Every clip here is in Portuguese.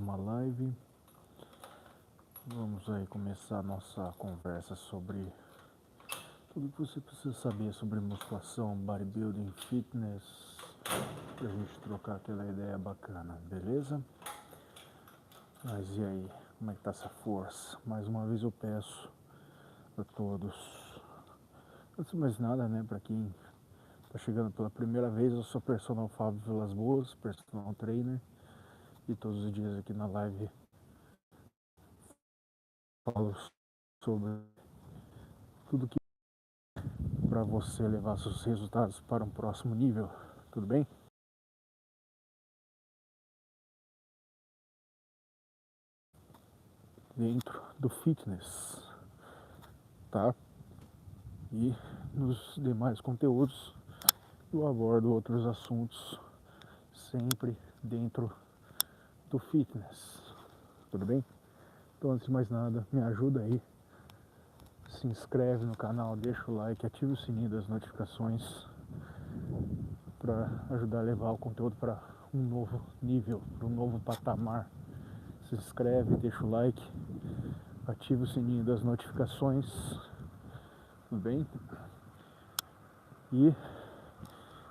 uma live. Vamos aí começar a nossa conversa sobre tudo que você precisa saber sobre musculação, bodybuilding, fitness, pra gente trocar aquela ideia bacana, beleza? Mas e aí, como é que tá essa força? Mais uma vez eu peço a todos, antes de mais nada, né, pra quem tá chegando pela primeira vez, eu sou personal Fábio Vilas Boas, personal trainer, e todos os dias aqui na live falo sobre tudo que para você levar seus resultados para um próximo nível, tudo bem? Dentro do fitness, tá? E nos demais conteúdos eu abordo outros assuntos sempre dentro do fitness, tudo bem? Então, antes de mais nada, me ajuda aí, se inscreve no canal, deixa o like, ativa o sininho das notificações para ajudar a levar o conteúdo para um novo nível, para um novo patamar. Se inscreve, deixa o like, ativa o sininho das notificações, tudo bem? E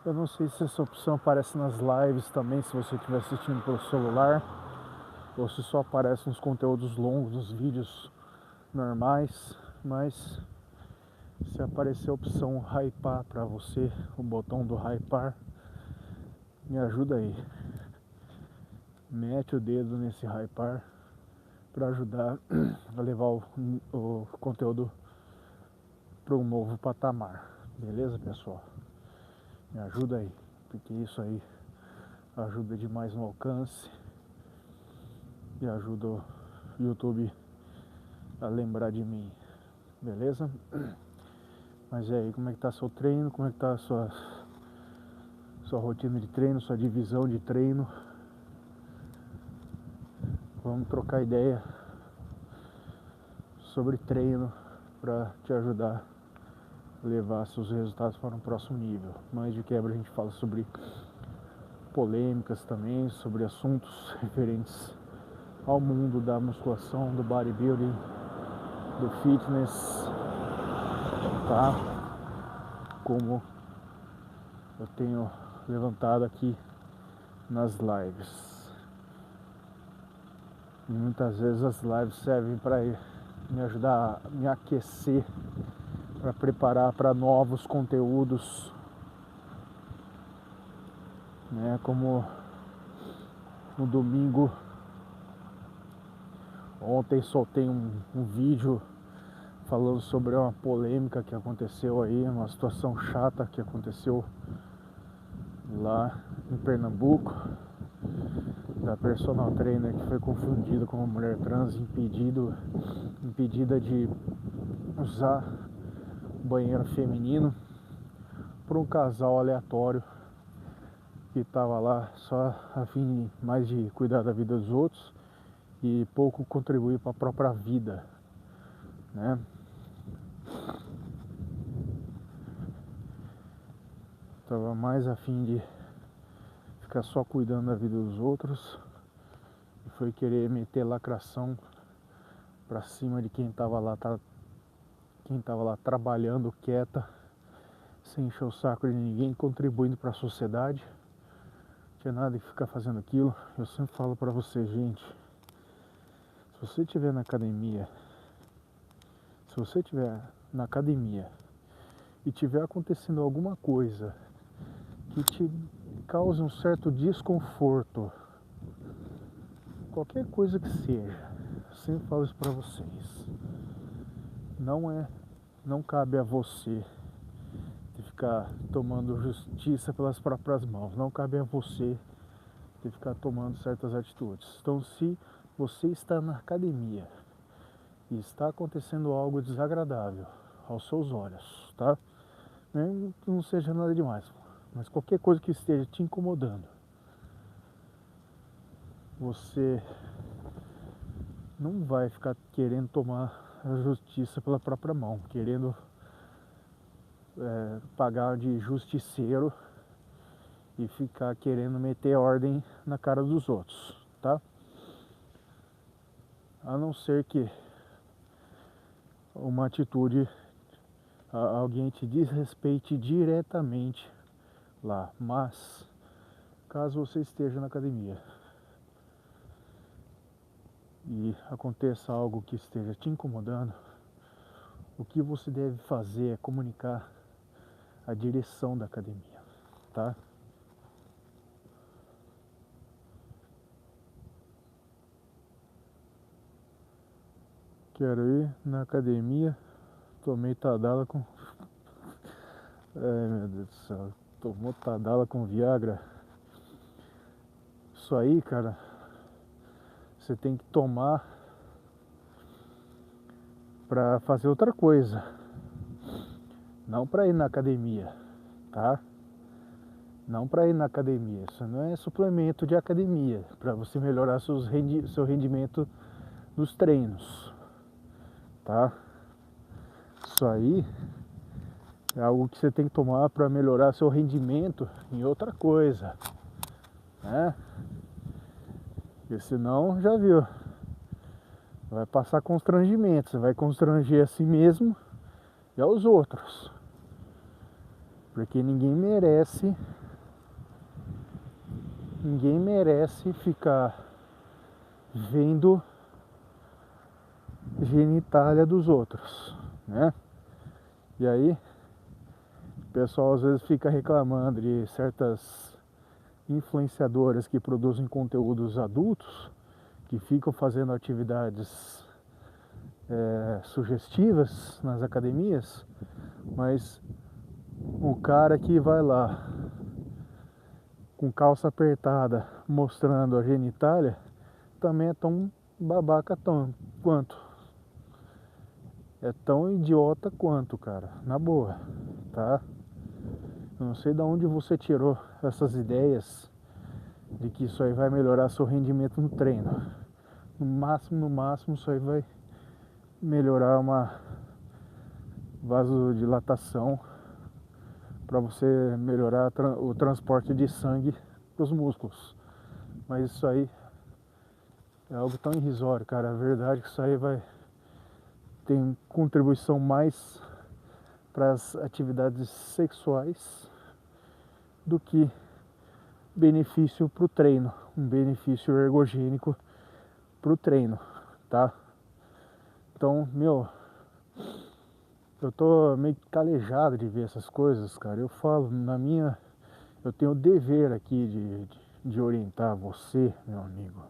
eu não sei se essa opção aparece nas lives também, se você estiver assistindo pelo celular, ou se só aparece nos conteúdos longos, nos vídeos normais, mas se aparecer a opção hypar para você, o botão do hypar, me ajuda aí. Mete o dedo nesse hypar para ajudar a levar o conteúdo para um novo patamar, beleza, pessoal? Me ajuda aí, porque isso aí ajuda demais no alcance e ajuda o YouTube a lembrar de mim, beleza? Mas e aí, como é que tá seu treino? Como é que tá a sua rotina de treino, sua divisão de treino? Vamos trocar ideia sobre treino para te ajudar a levar seus resultados para um próximo nível. Mais de quebra a gente fala sobre polêmicas também, sobre assuntos referentes ao mundo da musculação, do bodybuilding, do fitness, tá? Como eu tenho levantado aqui nas lives. E muitas vezes as lives servem para me ajudar a me aquecer, para preparar para novos conteúdos, né? Como no domingo, ontem soltei um vídeo falando sobre uma polêmica que aconteceu aí, uma situação chata que aconteceu lá em Pernambuco, da personal trainer que foi confundida com uma mulher trans, impedida de usar banheiro feminino por um casal aleatório que estava lá só a fim mais de cuidar da vida dos outros e pouco contribuir para a própria vida, né? Tava mais a fim de ficar só cuidando da vida dos outros e foi querer meter lacração pra cima de quem tava lá trabalhando quieta, sem encher o saco de ninguém, contribuindo para a sociedade. Não tinha nada de ficar fazendo aquilo. Eu sempre falo pra você, gente, se você estiver na academia, e tiver acontecendo alguma coisa que te cause um certo desconforto, qualquer coisa que seja, eu sempre falo isso pra vocês, não cabe a você de ficar tomando justiça pelas próprias mãos, não cabe a você de ficar tomando certas atitudes. Então, se você está na academia e está acontecendo algo desagradável aos seus olhos, tá? Não seja nada demais, mas qualquer coisa que esteja te incomodando, você não vai ficar querendo tomar a justiça pela própria mão, querendo pagar de justiceiro e ficar querendo meter ordem na cara dos outros, tá? a não ser que uma atitude, alguém te desrespeite diretamente lá. Mas caso você esteja na academia e aconteça algo que esteja te incomodando, o que você deve fazer é comunicar a direção da academia, tá? Quero ir na academia, tomei Tadala com... Ai meu Deus do céu, tomou Tadala com Viagra. Isso aí, cara, você tem que tomar pra fazer outra coisa, não pra ir na academia, tá? Não pra ir na academia, isso não é suplemento de academia, pra você melhorar seu rendimento nos treinos, tá? Isso aí é algo que você tem que tomar para melhorar seu rendimento em outra coisa, né? Porque senão, já viu, vai passar constrangimento, você vai constranger a si mesmo e aos outros, porque ninguém merece ficar vendo genitália dos outros, né? E aí, o pessoal às vezes fica reclamando de certas influenciadoras que produzem conteúdos adultos, que ficam fazendo atividades sugestivas nas academias, mas o cara que vai lá com calça apertada mostrando a genitália também é tão babaca quanto. É tão idiota quanto, cara. Na boa, tá? Eu não sei de onde você tirou essas ideias de que isso aí vai melhorar seu rendimento no treino. No máximo, isso aí vai melhorar uma vasodilatação para você melhorar o transporte de sangue para os músculos. Mas isso aí é algo tão irrisório, cara. A verdade é que isso aí tem contribuição mais para as atividades sexuais do que benefício para o treino, um benefício ergogênico para o treino, tá? Então, eu tô meio calejado de ver essas coisas, cara. Eu falo, eu tenho o dever aqui de orientar você, meu amigo,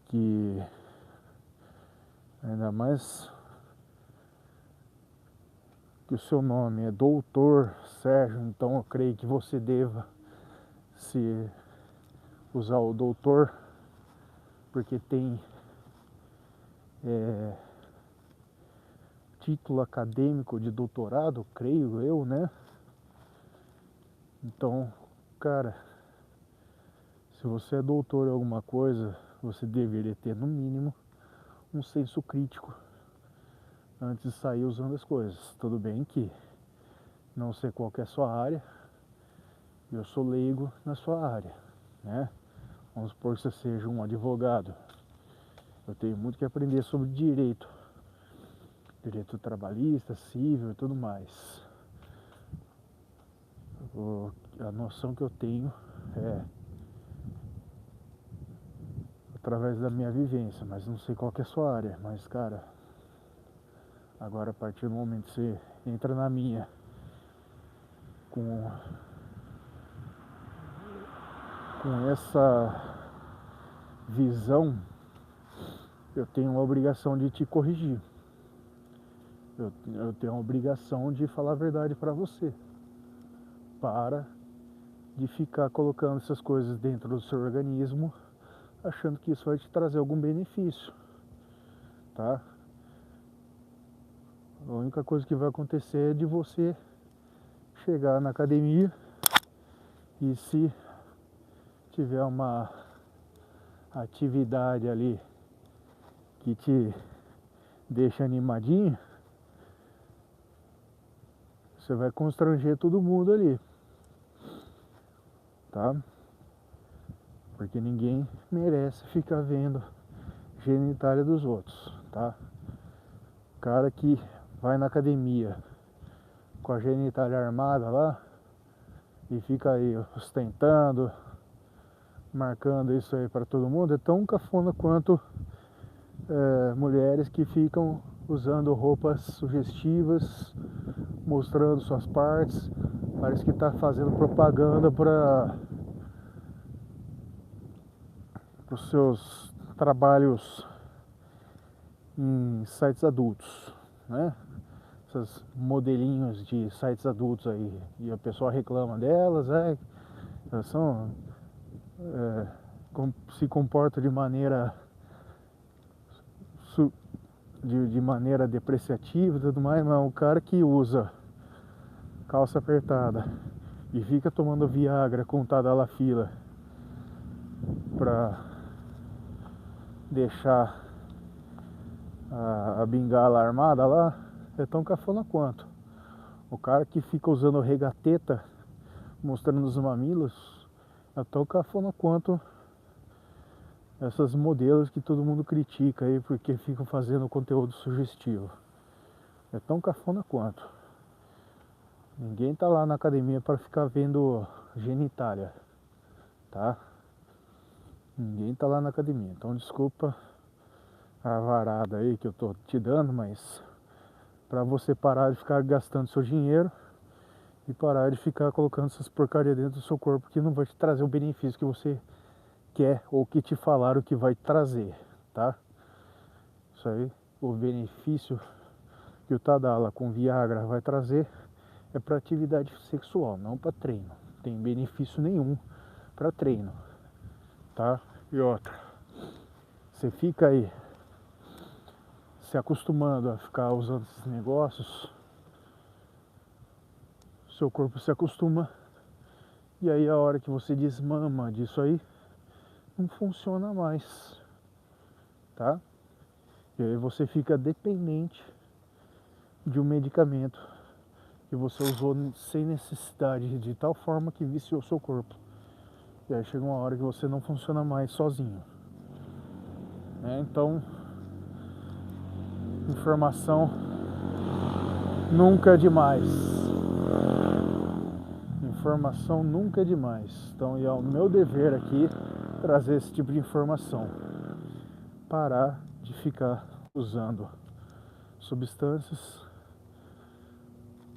que ainda mais que o seu nome é Doutor Sérgio, então eu creio que você deva se usar o doutor, porque tem título acadêmico de doutorado, creio eu, né? Então, cara, se você é doutor em alguma coisa, você deveria ter no mínimo um senso crítico antes de sair usando as coisas. Tudo bem que não sei qual que é a sua área, eu sou leigo na sua área, né? Vamos supor que você seja um advogado. Eu tenho muito que aprender sobre direito trabalhista, civil e tudo mais. A noção que eu tenho é através da minha vivência, mas não sei qual que é a sua área. Mas, cara, agora a partir do momento que você entra na minha com essa visão, eu tenho a obrigação de te corrigir. Eu tenho a obrigação de falar a verdade para você. Para de ficar colocando essas coisas dentro do seu organismo, achando que isso vai te trazer algum benefício, tá? A única coisa que vai acontecer é de você chegar na academia e, se tiver uma atividade ali que te deixa animadinho, você vai constranger todo mundo ali, tá? Porque ninguém merece ficar vendo genitália dos outros, tá? Cara que vai na academia com a genitália armada lá e fica aí ostentando, marcando isso aí para todo mundo, é tão cafona quanto mulheres que ficam usando roupas sugestivas, mostrando suas partes, parece que está fazendo propaganda para os seus trabalhos em sites adultos, né? Essas modelinhos de sites adultos aí, e a pessoa reclama delas, elas são, se comportam de maneira de maneira depreciativa e tudo mais, mas o cara que usa calça apertada e fica tomando Viagra com Tadalafila pra deixar a bengala armada lá, é tão cafona quanto. O cara que fica usando regateta, mostrando os mamilos, é tão cafona quanto essas modelos que todo mundo critica aí porque ficam fazendo conteúdo sugestivo. É tão cafona quanto. Ninguém tá lá na academia para ficar vendo genitália, tá? Ninguém tá lá na academia. Então desculpa a varada aí que eu tô te dando, mas para você parar de ficar gastando seu dinheiro e parar de ficar colocando essas porcarias dentro do seu corpo que não vai te trazer o benefício que você quer ou que te falaram que vai trazer, tá? Isso aí, o benefício que o Tadala com Viagra vai trazer é para atividade sexual, não para treino. Não tem benefício nenhum para treino, tá? E outra, você fica aí se acostumando a ficar usando esses negócios, seu corpo se acostuma e aí a hora que você desmama disso aí, não funciona mais, tá? E aí você fica dependente de um medicamento que você usou sem necessidade, de tal forma que viciou seu corpo. E aí chega uma hora que você não funciona mais sozinho, né? Então, informação nunca é demais. Informação nunca é demais. Então, é o meu dever aqui trazer esse tipo de informação. Parar de ficar usando substâncias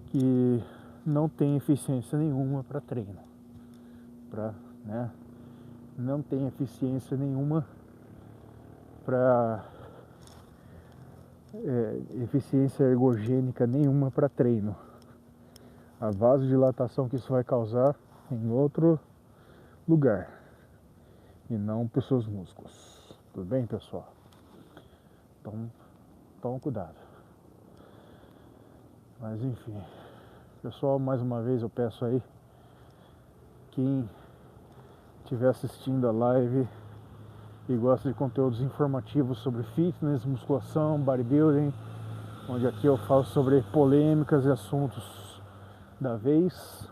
que não tem eficiência nenhuma para treino, né? Não tem eficiência nenhuma para eficiência ergogênica nenhuma para treino. A vasodilatação que isso vai causar em outro lugar e não para os seus músculos. Tudo bem, pessoal? Então, toma cuidado. Mas enfim, pessoal, mais uma vez eu peço aí, quem estiver assistindo a live e gosta de conteúdos informativos sobre fitness, musculação, bodybuilding, onde aqui eu falo sobre polêmicas e assuntos da vez,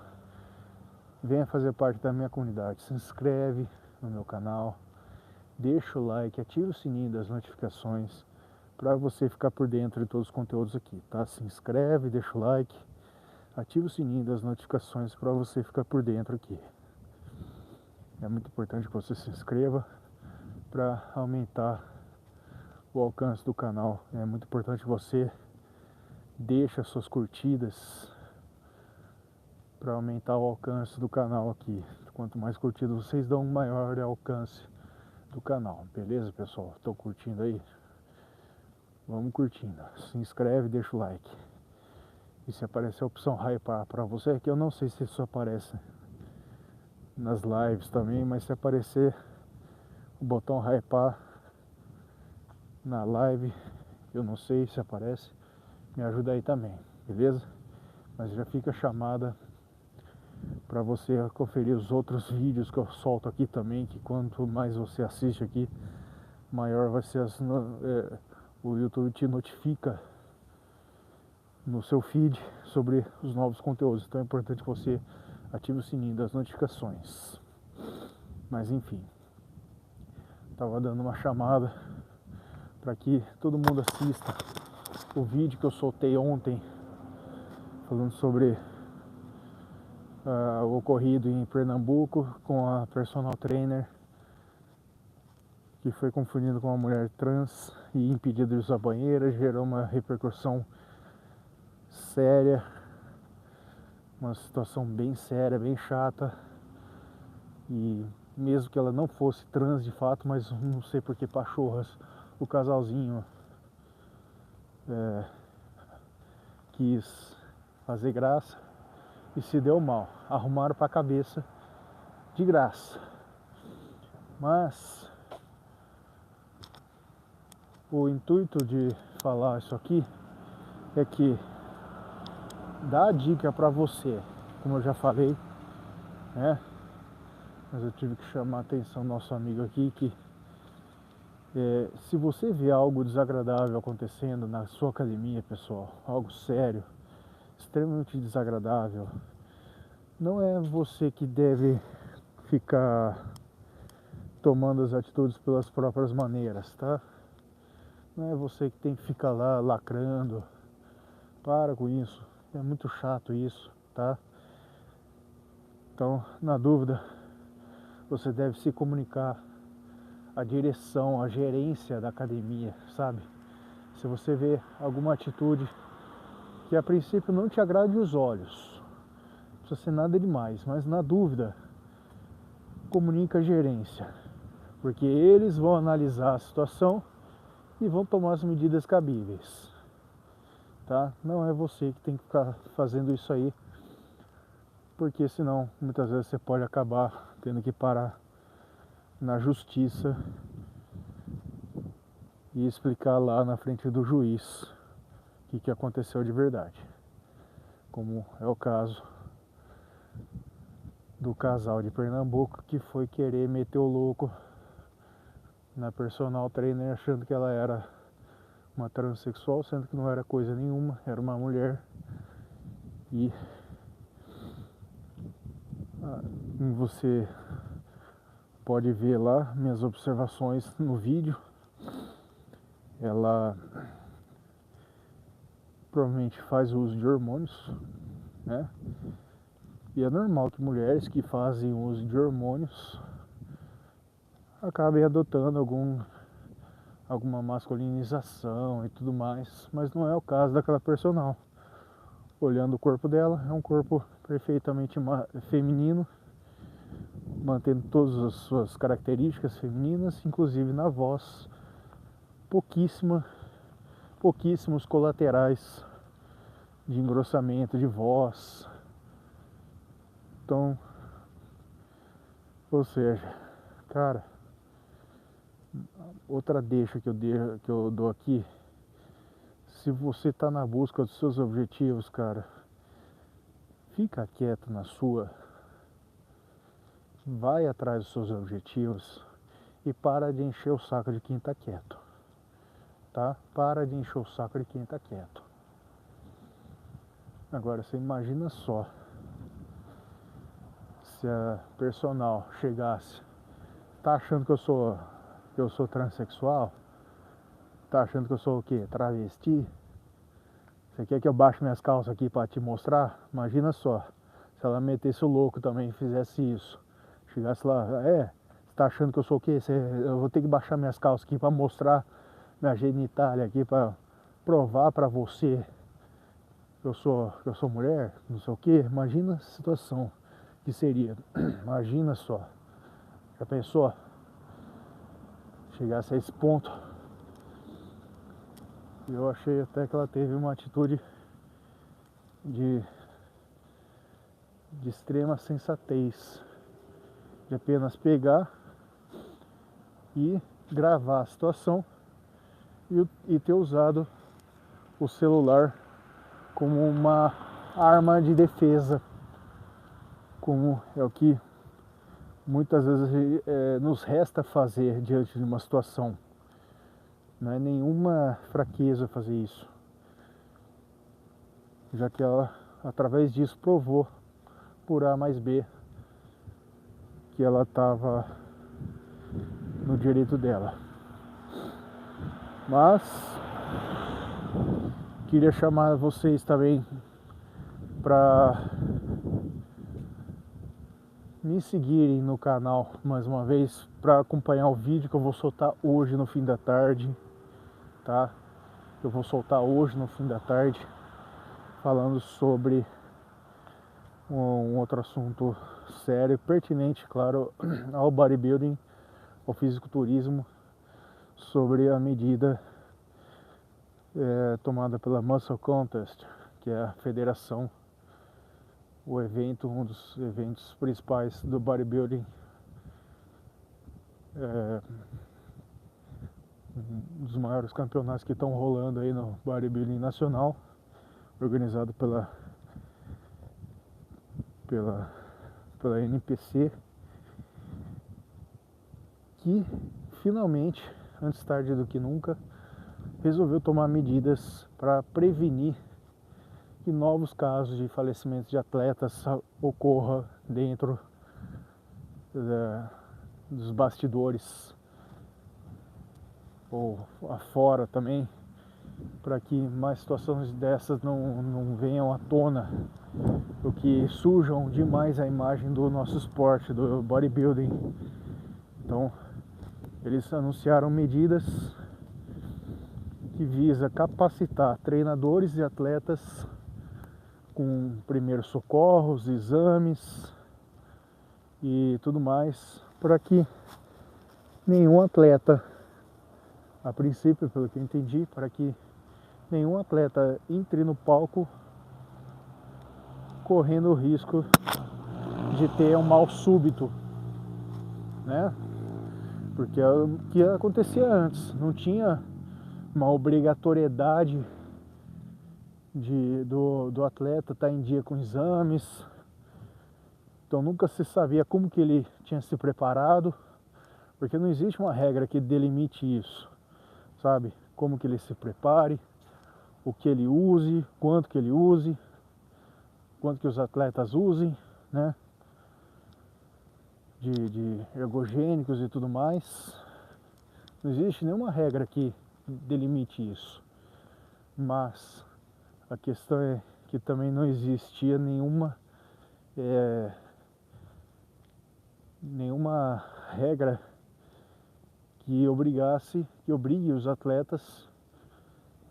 venha fazer parte da minha comunidade. Se inscreve no meu canal, deixa o like, ativa o sininho das notificações para você ficar por dentro de todos os conteúdos aqui, tá? Se inscreve, deixa o like, ativa o sininho das notificações para você ficar por dentro aqui. É muito importante que você se inscreva para aumentar o alcance do canal. É muito importante que você deixe as suas curtidas para aumentar o alcance do canal aqui. Quanto mais curtidas vocês dão, maior é o alcance do canal. Beleza, pessoal? Estão curtindo aí? Vamos curtindo. Se inscreve, deixa o like. E se aparecer a opção hypar para você, que eu não sei se isso aparece nas lives também, mas se aparecer o botão hypar na live, eu não sei se aparece, me ajuda aí também, beleza? Mas já fica a chamada para você conferir os outros vídeos que eu solto aqui também, que quanto mais você assiste aqui, maior vai ser o YouTube te notifica no seu feed sobre os novos conteúdos. Então é importante que você ative o sininho das notificações. Mas enfim, estava dando uma chamada para que todo mundo assista o vídeo que eu soltei ontem falando sobre o ocorrido em Pernambuco com a personal trainer que foi confundida com uma mulher trans e impedida de usar banheira, gerou uma repercussão séria, uma situação bem séria, bem chata. E mesmo que ela não fosse trans de fato, mas não sei por que pachorras o casalzinho quis fazer graça e se deu mal, arrumaram para a cabeça de graça. Mas o intuito de falar isso aqui é que dá a dica para você, como eu já falei, né? Mas eu tive que chamar a atenção do nosso amigo aqui que se você vê algo desagradável acontecendo na sua academia, pessoal, algo sério, extremamente desagradável, não é você que deve ficar tomando as atitudes pelas próprias maneiras, tá? Não é você que tem que ficar lá lacrando. Para com isso, é muito chato isso, tá? Então, na dúvida, você deve se comunicar à direção, à gerência da academia, sabe? Se você vê alguma atitude que a princípio não te agrade os olhos, não precisa ser nada demais, mas na dúvida, comunica a gerência, porque eles vão analisar a situação e vão tomar as medidas cabíveis, tá? Não é você que tem que ficar fazendo isso aí, porque senão muitas vezes você pode acabar tendo que parar na justiça e explicar lá na frente do juiz o que aconteceu de verdade, como é o caso do casal de Pernambuco que foi querer meter o louco na personal trainer achando que ela era uma transexual, sendo que não era coisa nenhuma, era uma mulher. E você pode ver lá minhas observações no vídeo. Ela provavelmente faz uso de hormônios, né? E é normal que mulheres que fazem uso de hormônios acabem adotando alguma masculinização e tudo mais, mas não é o caso daquela personal. Olhando o corpo dela, é um corpo perfeitamente feminino, mantendo todas as suas características femininas, inclusive na voz, pouquíssimos colaterais de engrossamento de voz. Então, ou seja, cara, outra deixa que eu dou aqui, se você tá na busca dos seus objetivos, cara, fica quieto na sua, vai atrás dos seus objetivos e para de encher o saco de quem tá quieto, tá? Para de encher o saco de quem tá quieto. Agora, você imagina só, se a personal chegasse, tá achando que eu sou transexual? Tá achando que eu sou o quê? Travesti? Você quer que eu baixe minhas calças aqui pra te mostrar? Imagina só, se ela metesse o louco também e fizesse isso. Chegasse lá, você tá achando que eu sou o quê? Eu vou ter que baixar minhas calças aqui pra mostrar minha genitália aqui, pra provar pra você que eu sou mulher, não sei o quê. Imagina a situação que seria. Imagina só. Já pensou? Chegasse a esse ponto. Eu achei até que ela teve uma atitude de extrema sensatez, de apenas pegar e gravar a situação e ter usado o celular como uma arma de defesa, como é o que muitas vezes nos resta fazer diante de uma situação. Não é nenhuma fraqueza fazer isso, já que ela, através disso, provou por A mais B que ela estava no direito dela. Mas queria chamar vocês também para me seguirem no canal mais uma vez, para acompanhar o vídeo que eu vou soltar hoje no fim da tarde, tá? Eu vou soltar hoje no fim da tarde, falando sobre um outro assunto sério, pertinente, claro, ao bodybuilding, ao fisiculturismo, sobre a medida tomada pela Muscle Contest, que é a federação, o evento, um dos eventos principais do bodybuilding, um dos maiores campeonatos que estão rolando aí no bodybuilding nacional, organizado pela NPC, que finalmente, antes tarde do que nunca, resolveu tomar medidas para prevenir que novos casos de falecimento de atletas ocorra dentro dos bastidores ou afora também, para que mais situações dessas não venham à tona, o que sujam demais a imagem do nosso esporte, do bodybuilding. Então, eles anunciaram medidas que visa capacitar treinadores e atletas com primeiros socorros, exames e tudo mais, para que nenhum atleta, a princípio, pelo que eu entendi, para que nenhum atleta entre no palco correndo o risco de ter um mal súbito, né? Porque é o que acontecia antes, não tinha uma obrigatoriedade do atleta estar em dia com exames, então nunca se sabia como que ele tinha se preparado, porque não existe uma regra que delimite isso, sabe? Como que ele se prepare, o que ele use, quanto que ele use, quanto que os atletas usem, né? De ergogênicos e tudo mais. Não existe nenhuma regra que delimite isso. Mas a questão é que também não existia nenhuma regra que obrigue os atletas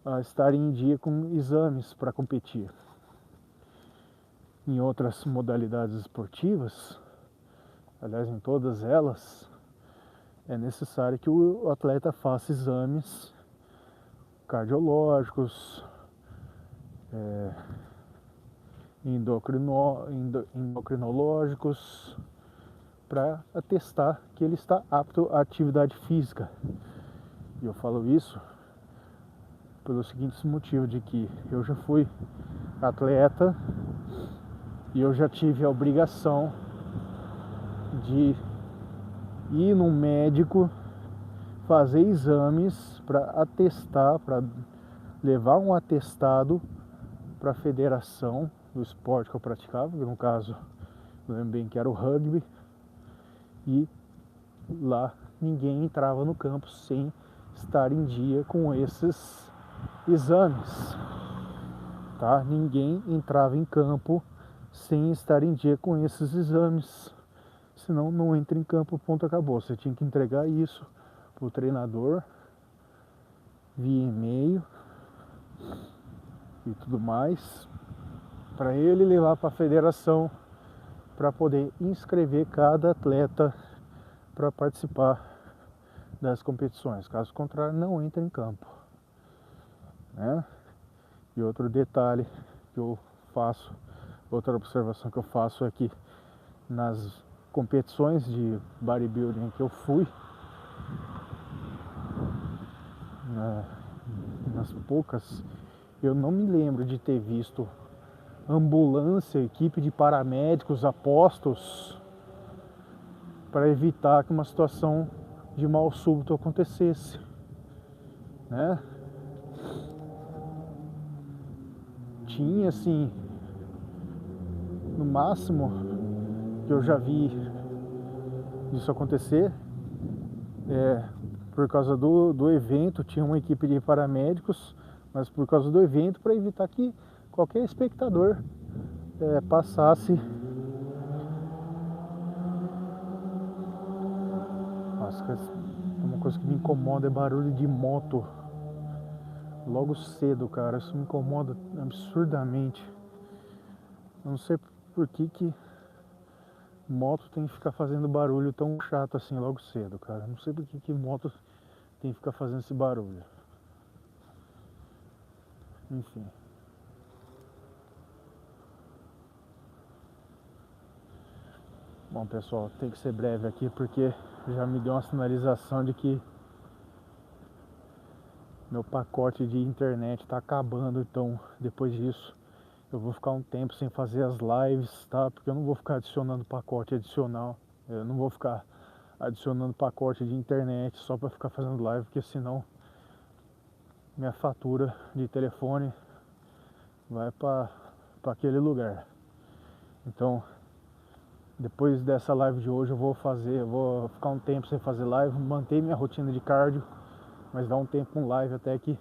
a estarem em dia com exames para competir. Em outras modalidades esportivas, aliás, em todas elas, é necessário que o atleta faça exames cardiológicos, endocrinológicos, para atestar que ele está apto à atividade física. E eu falo isso pelo seguinte motivo, de que eu já fui atleta e eu já tive a obrigação de ir num médico, fazer exames para atestar, para levar um atestado para a federação do esporte que eu praticava, que no caso, eu lembro bem que era o rugby, e lá ninguém entrava no campo sem estar em dia com esses exames, tá? Ninguém entrava em campo sem estar em dia com esses exames, senão não entra em campo, ponto, acabou. Você tinha que entregar isso pro treinador via e-mail e tudo mais, para ele levar para a federação, para poder inscrever cada atleta para participar das competições. Caso contrário, não entra em campo, né? E outro detalhe que eu faço, outra observação que eu faço é que nas competições de bodybuilding que eu fui, nas poucas, eu não me lembro de ter visto ambulância, equipe de paramédicos apostos para evitar que uma situação de mal súbito acontecesse, né? Tinha, assim, no máximo que eu já vi isso acontecer, por causa do evento, tinha uma equipe de paramédicos, mas por causa do evento, para evitar que qualquer espectador passasse. Nossa, uma coisa que me incomoda é barulho de moto logo cedo, cara. Isso me incomoda absurdamente. Eu não sei por que moto tem que ficar fazendo barulho tão chato assim logo cedo, cara. Eu não sei por que moto tem que ficar fazendo esse barulho. Enfim. Bom, pessoal, tem que ser breve aqui porque já me deu uma sinalização de que meu pacote de internet tá acabando. Então, depois disso, eu vou ficar um tempo sem fazer as lives, tá? Porque eu não vou ficar adicionando pacote adicional. Eu não vou ficar adicionando pacote de internet só para ficar fazendo live, porque senão minha fatura de telefone vai para aquele lugar. Então, depois dessa live de hoje eu vou ficar um tempo sem fazer live, manter minha rotina de cardio, mas dar um tempo com live até que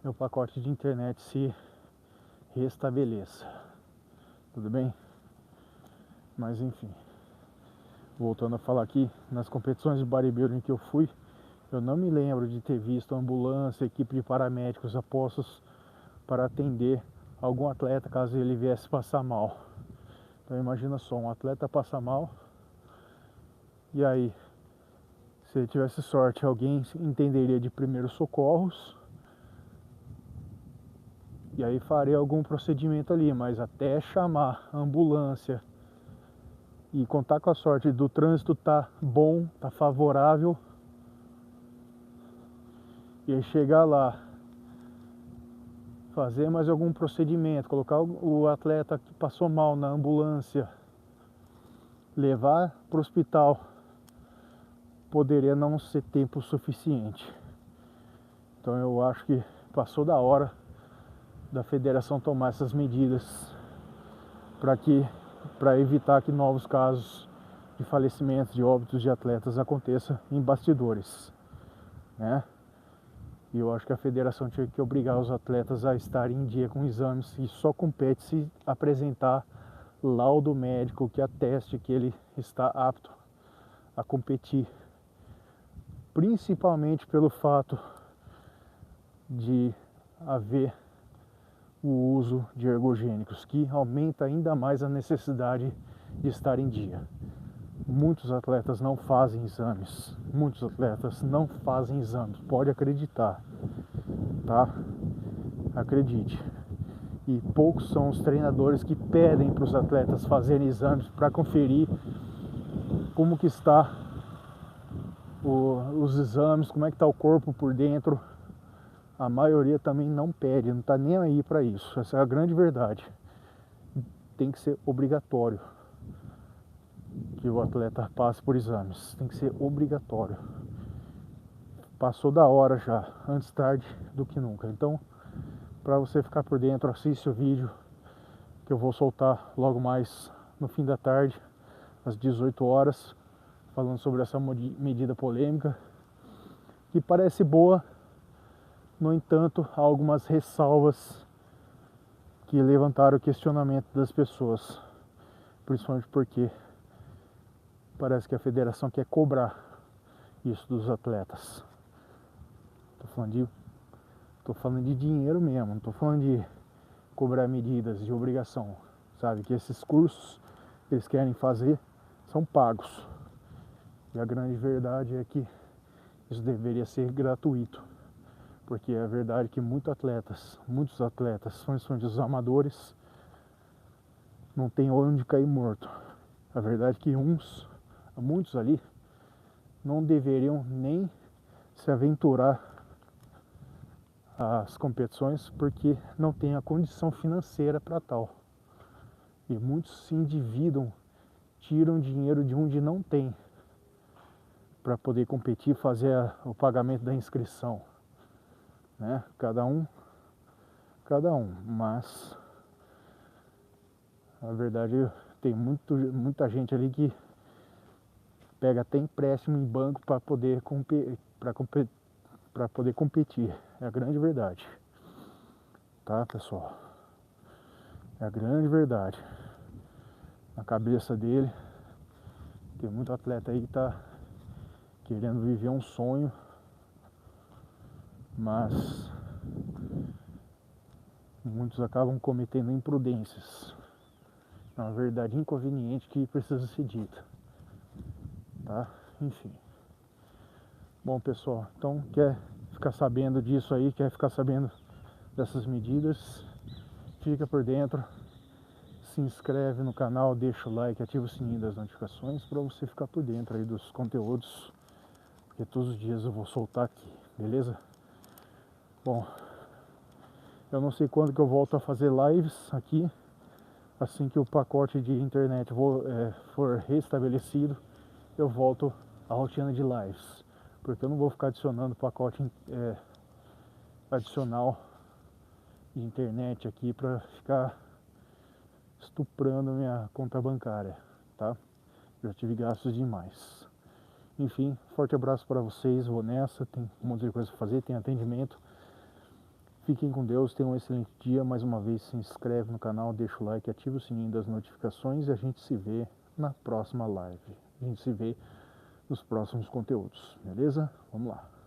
meu pacote de internet se restabeleça. Tudo bem? Mas enfim, voltando a falar aqui, nas competições de bodybuilding que eu fui, eu não me lembro de ter visto ambulância, equipe de paramédicos apostos para atender algum atleta caso ele viesse passar mal. Então imagina só, um atleta passa mal, e aí, se ele tivesse sorte, alguém entenderia de primeiros socorros, e aí faria algum procedimento ali, mas até chamar a ambulância e contar com a sorte do trânsito tá bom, tá favorável, e aí chegar lá, fazer mais algum procedimento, colocar o atleta que passou mal na ambulância, levar para o hospital, poderia não ser tempo suficiente. Então eu acho que passou da hora da federação tomar essas medidas para evitar que novos casos de falecimentos, de óbitos de atletas aconteçam em bastidores, né? E eu acho que a federação tinha que obrigar os atletas a estarem em dia com exames e só compete se apresentar laudo médico que ateste que ele está apto a competir, principalmente pelo fato de haver o uso de ergogênicos, que aumenta ainda mais a necessidade de estar em dia. Muitos atletas não fazem exames, pode acreditar, tá? Acredite. E poucos são os treinadores que pedem para os atletas fazerem exames para conferir como que está os exames, como é que está o corpo por dentro. A maioria também não pede, não está nem aí para isso. Essa é a grande verdade. Tem que ser obrigatório que o atleta passe por exames. Tem que ser obrigatório. Passou da hora já, antes tarde do que nunca. Então, para você ficar por dentro, assiste o vídeo que eu vou soltar logo mais no fim da tarde, às 18 horas, falando sobre essa medida polêmica, que parece boa. No entanto, há algumas ressalvas que levantaram o questionamento das pessoas, principalmente porque parece que a federação quer cobrar isso dos atletas. Tô falando de dinheiro mesmo, não tô falando de cobrar medidas de obrigação, sabe? Que esses cursos que eles querem fazer são pagos. E a grande verdade é que isso deveria ser gratuito. Porque é verdade que muitos atletas, principalmente os amadores, não tem onde cair morto. A verdade é que muitos ali, não deveriam nem se aventurar às competições porque não tem a condição financeira para tal. E muitos se endividam, tiram dinheiro de onde não tem para poder competir, fazer o pagamento da inscrição, né? Cada um, mas a verdade tem muita gente ali que pega até empréstimo em banco para poder para poder competir. É a grande verdade. Tá, pessoal? É a grande verdade. Na cabeça dele, tem muito atleta aí que tá querendo viver um sonho, mas muitos acabam cometendo imprudências. É uma verdade inconveniente que precisa ser dita, tá? Enfim. Bom, pessoal, então quer ficar sabendo disso aí, quer ficar sabendo dessas medidas, fica por dentro, se inscreve no canal, deixa o like, ativa o sininho das notificações para você ficar por dentro aí dos conteúdos, porque todos os dias eu vou soltar aqui, beleza? Bom, eu não sei quando que eu volto a fazer lives aqui, assim que o pacote de internet for restabelecido, eu volto à rotina de lives, porque eu não vou ficar adicionando pacote adicional de internet aqui para ficar estuprando minha conta bancária, tá? Já tive gastos demais. Enfim, forte abraço para vocês, vou nessa, tem um monte de coisa para fazer, tem atendimento. Fiquem com Deus, tenham um excelente dia. Mais uma vez, se inscreve no canal, deixa o like, ativa o sininho das notificações e a gente se vê na próxima live. A gente se vê nos próximos conteúdos, beleza? Vamos lá.